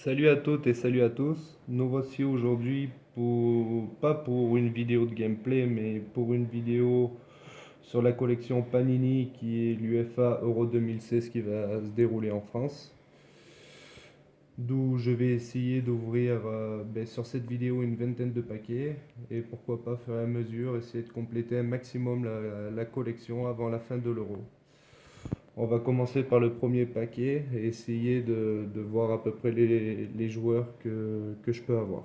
Salut à toutes et salut à tous. Nous voici aujourd'hui pas pour une vidéo de gameplay, mais pour une vidéo sur la collection Panini qui est l'UEFA Euro 2016 qui va se dérouler en France. D'où je vais essayer d'ouvrir sur cette vidéo une vingtaine de paquets et pourquoi pas faire à mesure essayer de compléter un maximum la collection avant la fin de l'Euro. On va commencer par le premier paquet et essayer de voir à peu près les joueurs que je peux avoir.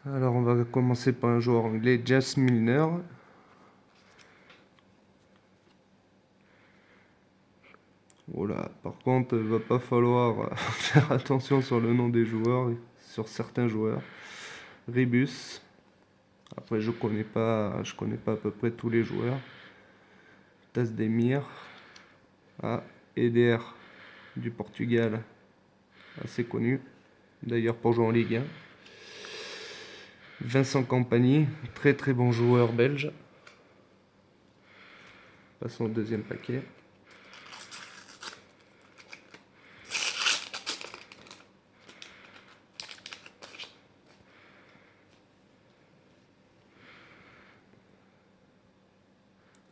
Alors on va commencer par un joueur anglais, Jas Milner. Voilà, par contre, il va pas falloir faire attention sur le nom des joueurs, sur certains joueurs. Ribus. Après, je connais pas à peu près tous les joueurs. Tasdemir. Ah, Eder du Portugal, assez connu. D'ailleurs pour jouer en Ligue 1. Vincent Kompany, très très bon joueur belge. Passons au deuxième paquet.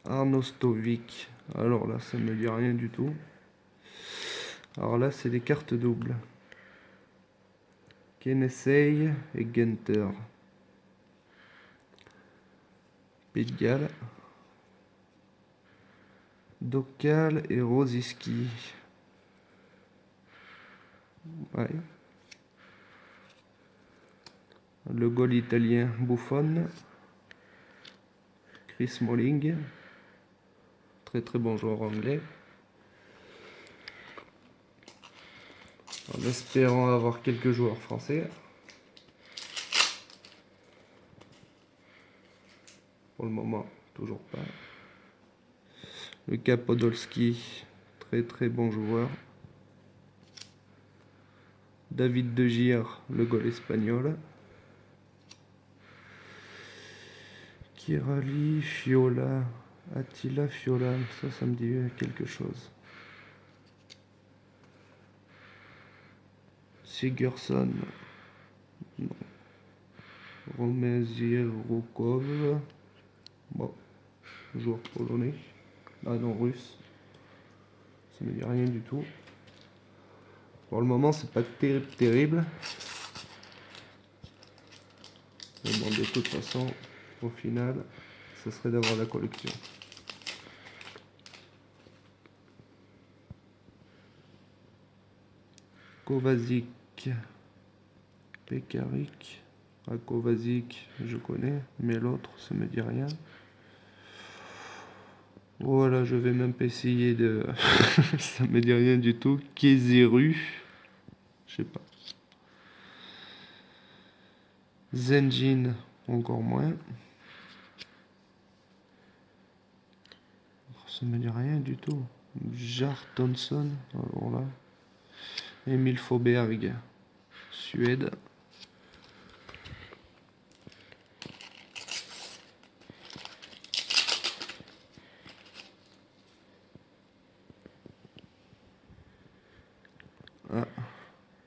Arnaud Stovic. Alors là, ça me dit rien du tout. Alors là, c'est des cartes doubles. Kenesey et Genter. Pays de Galles. Docal et Rosiski. Ouais. Le goal italien Buffon. Chris Smalling. Très très bon joueur anglais. En espérant avoir quelques joueurs français. Pour le moment, toujours pas. Le Podolski, très très bon joueur. David De Gea, le goal espagnol. Kirali, Fiola, Attila Fiola, ça me dit quelque chose. Sigurdsson, non. Romezierukov, bon, joueur polonais. Ah non, russe. Ça me dit rien du tout. Pour le moment, c'est pas terrible. Mais bon, de toute façon, au final, ce serait d'avoir la collection. Kovacic, Pekarik. Ah, Kovacic, je connais, mais l'autre, ça me dit rien. Voilà, je vais même pas essayer de... ça me dit rien du tout. Kéziru, je sais pas. Zenjin, encore moins. Ça me dit rien du tout. Jartonsson, alors là. Emil Fauberg, Suède. Ah,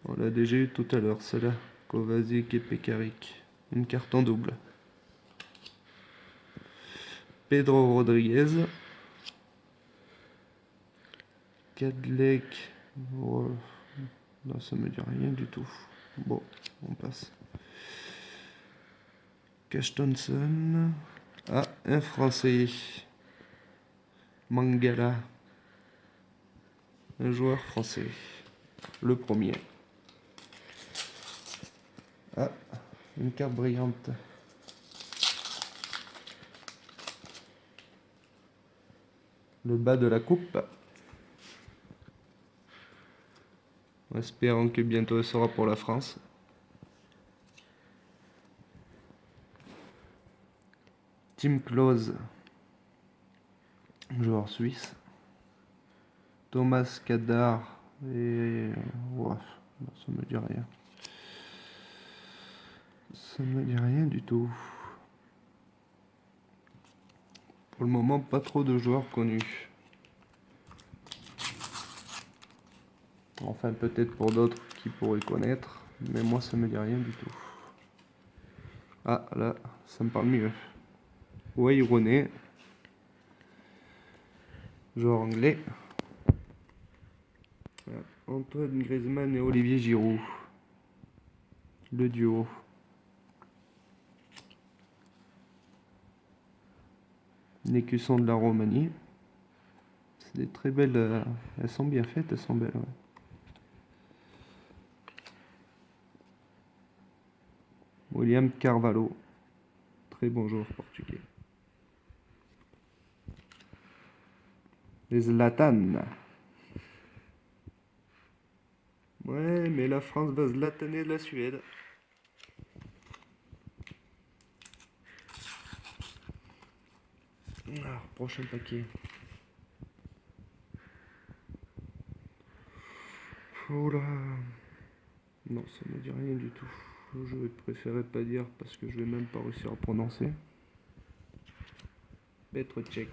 on l'a déjà eu tout à l'heure, celle-là. Kovacic et Pekarik. Une carte en double. Pedro Rodriguez. Kadlec. Oh, là, ça me dit rien du tout. Bon, on passe. Cashtonson. Ah, un Français. Mangala. Un joueur français. Le premier. Ah, une carte brillante. Le bas de la coupe. En espérant que bientôt elle sera pour la France. Tim Klose, joueur suisse. Thomas Kadar et... ouais, ça me dit rien. Ça me dit rien du tout. Pour le moment, pas trop de joueurs connus. Enfin, peut-être pour d'autres qui pourraient connaître, mais moi, ça me dit rien du tout. Ah, là, ça me parle mieux. Wayne Rooney, joueur anglais. Antoine Griezmann et Olivier Giroud. Le duo. Les écusson de la Roumanie. C'est des très belles... elles sont bien faites, elles sont belles. Ouais. William Carvalho. Très bon joueur portugais. Les Zlatan. Ouais, mais la France va zlataner la Suède. Alors, prochain paquet. Oula. Non, ça me dit rien du tout. Je vais préférer pas dire parce que je vais même pas réussir à prononcer. Petr Cech.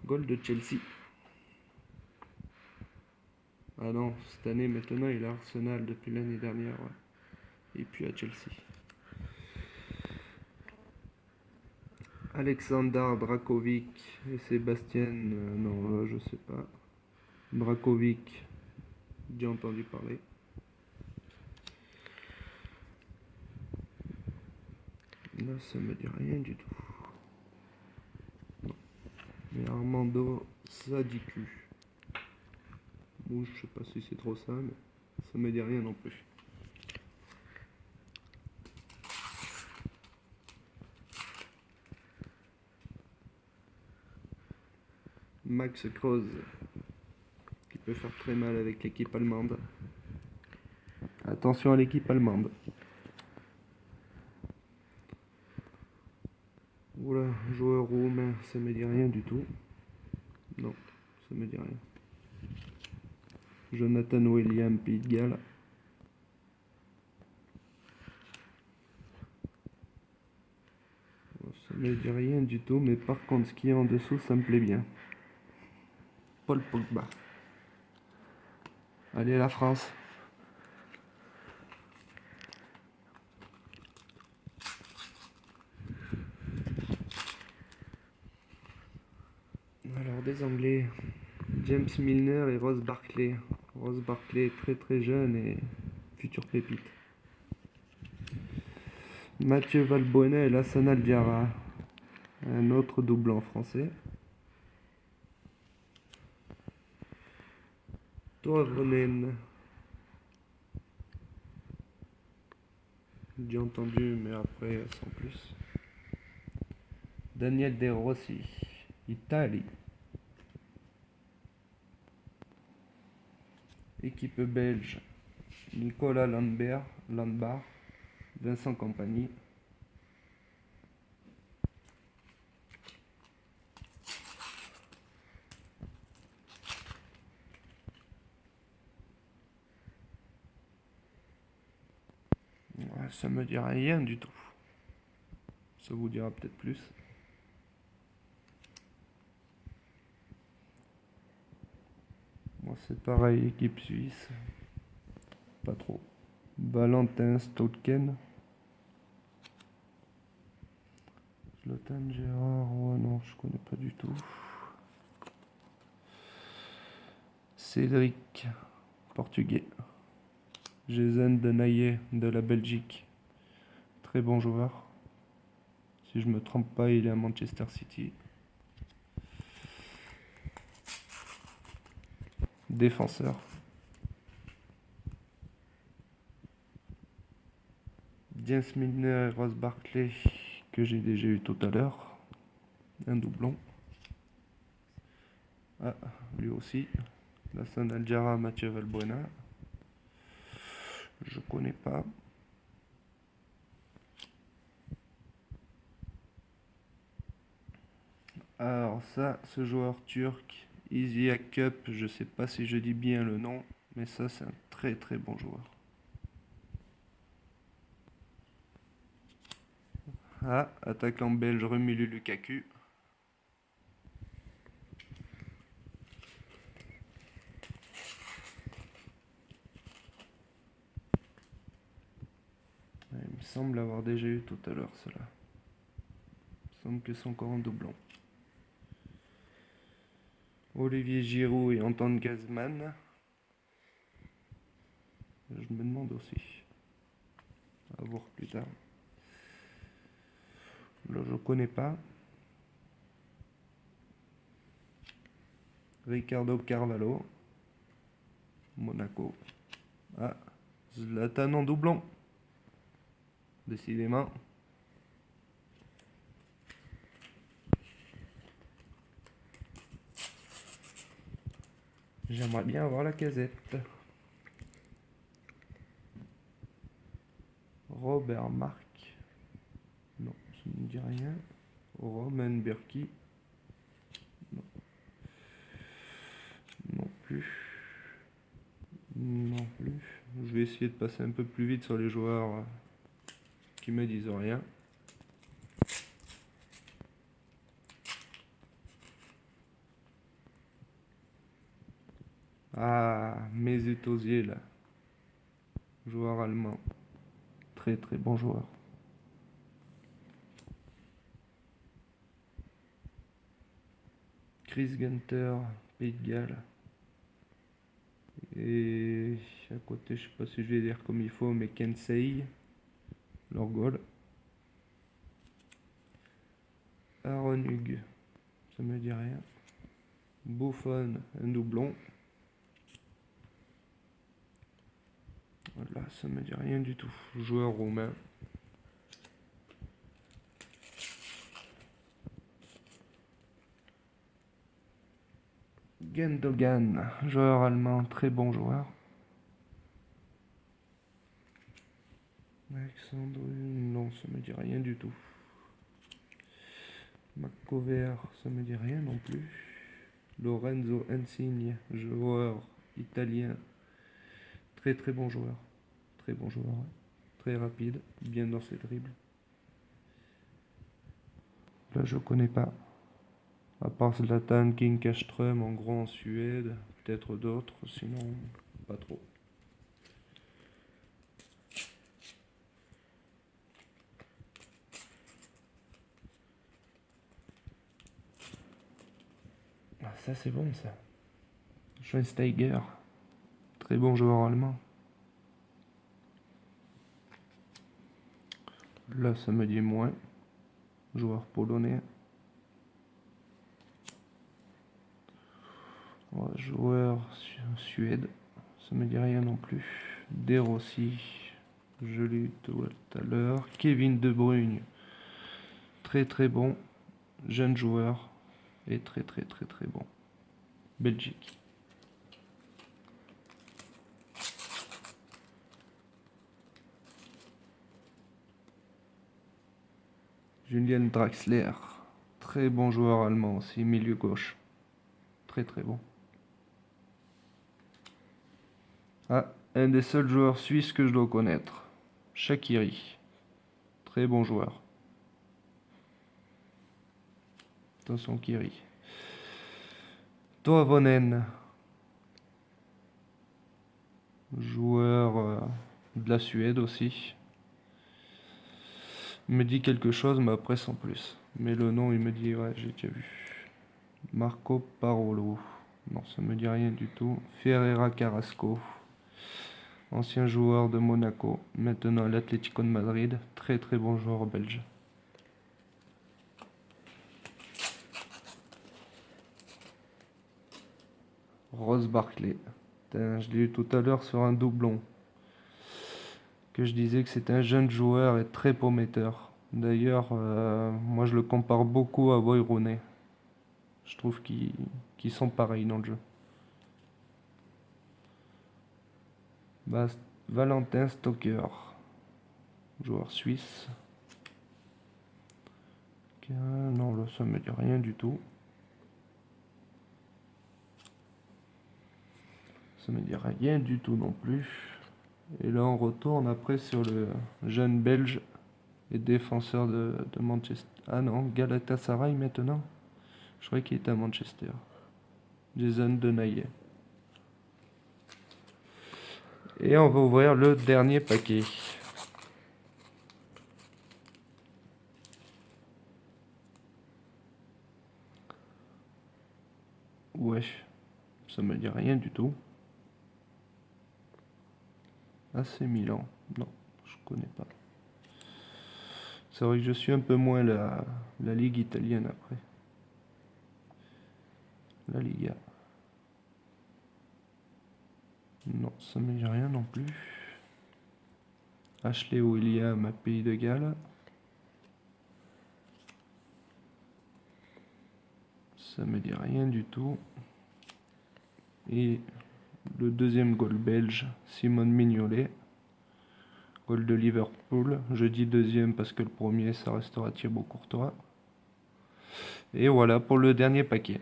Goal de Chelsea. Ah non, cette année maintenant il est à Arsenal depuis l'année dernière. Ouais. Et puis à Chelsea. Alexander Drakovic et Sébastien. Non, là je sais pas. Drakovic, j'ai entendu parler. Là ça me dit rien du tout. Non. Mais Armando Sadiku. Bon, je sais pas si c'est trop ça, mais ça me dit rien non plus. Max Kruse, qui peut faire très mal avec l'équipe allemande. Attention à l'équipe allemande. Oula, joueur roumain, ça me dit rien du tout. Non, ça me dit rien. Jonathan William, Pays de Galles. Ça me dit rien du tout, mais par contre, ce qui est en dessous, ça me plaît bien. Paul Pogba. Allez, la France. Alors, des Anglais. James Milner et Ross Barkley. Ross Barkley, très très jeune et future pépite. Mathieu Valbuena et Lassana Diarra. Un autre doublon français. Toivonen. J'ai entendu, mais après, sans plus. Daniel De Rossi, Italie. Équipe belge, Nicolas Landbar, Vincent Kompany. Ouais, ça me dit rien du tout. Ça vous dira peut-être plus. Moi c'est pareil, équipe suisse. Pas trop. Valentin Stolken. Zlatan Gérard, ouais non, je connais pas du tout. Cédric, portugais. Jason Denayer de la Belgique. Très bon joueur. Si je me trompe pas, il est à Manchester City. Défenseur. James Milner et Ross Barkley, que j'ai déjà eu tout à l'heure. Un doublon. Ah, lui aussi. Lassana Diarra, Mathieu Valbuena. Je connais pas. Alors ça, ce joueur turc, Easy Cup, je sais pas si je dis bien le nom, mais ça c'est un très très bon joueur. Ah, attaquant belge Romelu Lukaku. Il me semble l'avoir déjà eu tout à l'heure, cela. Il me semble que c'est encore un doublon. Olivier Giroud et Antoine Griezmann. Je me demande aussi. À voir plus tard. Là, je connais pas. Ricardo Carvalho. Monaco. Ah, Zlatan en doublon. Décidément. J'aimerais bien avoir la casette. Robert Marc. Non, ça ne me dit rien. Roman Burki. Non. Non plus. Non plus. Je vais essayer de passer un peu plus vite sur les joueurs qui me disent rien. Ah, Mesut Özil, joueur allemand. Très très bon joueur. Chris Gunter, Pays de Galles. Et à côté, je sais pas si je vais dire comme il faut, mais Kensei, leur goal. Aaron Hughes, ça me dit rien. Buffon, un doublon. Voilà, ça me dit rien du tout. Joueur roumain. Gundogan, joueur allemand, très bon joueur. Alexandre, non, ça me dit rien du tout. Macover, ça me dit rien non plus. Lorenzo Insigne, joueur italien, très très bon joueur. Très bon joueur, ouais. Très rapide, bien dans ses dribbles. Là, je connais pas. À part Zlatan, King Kaström, en gros en Suède, peut-être d'autres, sinon pas trop. Ah, ça c'est bon ça. Schweinsteiger, très bon joueur allemand. Là, ça me dit moins. Joueur polonais. Ouais, joueur Suède, ça me dit rien non plus. De Rossi, je l'ai eu tout à l'heure. Kevin De Bruyne, très très bon. Jeune joueur et très très très très bon. Belgique. Julian Draxler, très bon joueur allemand aussi, milieu gauche. Très très bon. Ah, un des seuls joueurs suisses que je dois connaître. Shaqiri, très bon joueur. Attention Kiri. Toivonen, joueur de la Suède aussi. Il me dit quelque chose, mais après sans plus. Mais le nom, il me dit, ouais, j'ai déjà vu. Marco Parolo. Non, ça me dit rien du tout. Ferreira Carrasco. Ancien joueur de Monaco. Maintenant à l'Atlético de Madrid. Très très bon joueur belge. Rose Barclay. Je l'ai eu tout à l'heure sur un doublon. Que je disais que c'était un jeune joueur et très prometteur. D'ailleurs, moi je le compare beaucoup à Wayne Rooney. Je trouve qu'ils sont pareils dans le jeu. Valentin Stocker, joueur suisse. Non, ça me dit rien du tout. Ça me dit rien du tout non plus. Et là on retourne après sur le jeune belge et défenseur de Manchester. Ah non, Galatasaray maintenant. Je croyais qu'il était à Manchester. Jason Denayer. Et on va ouvrir le dernier paquet. Wesh, ça me dit rien du tout. AC Milan, non, je connais pas. C'est vrai que je suis un peu moins la ligue italienne après. La Liga. Non, ça me dit rien non plus. Ashley William, Pays de Galles. Ça me dit rien du tout. Et le deuxième goal belge, Simone Mignolet. Goal de Liverpool. Je dis deuxième parce que le premier, ça restera Thibaut Courtois. Et voilà pour le dernier paquet.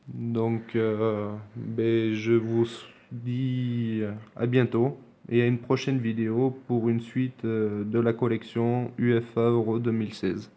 Donc, je vous dis à bientôt et à une prochaine vidéo pour une suite de la collection UEFA Euro 2016.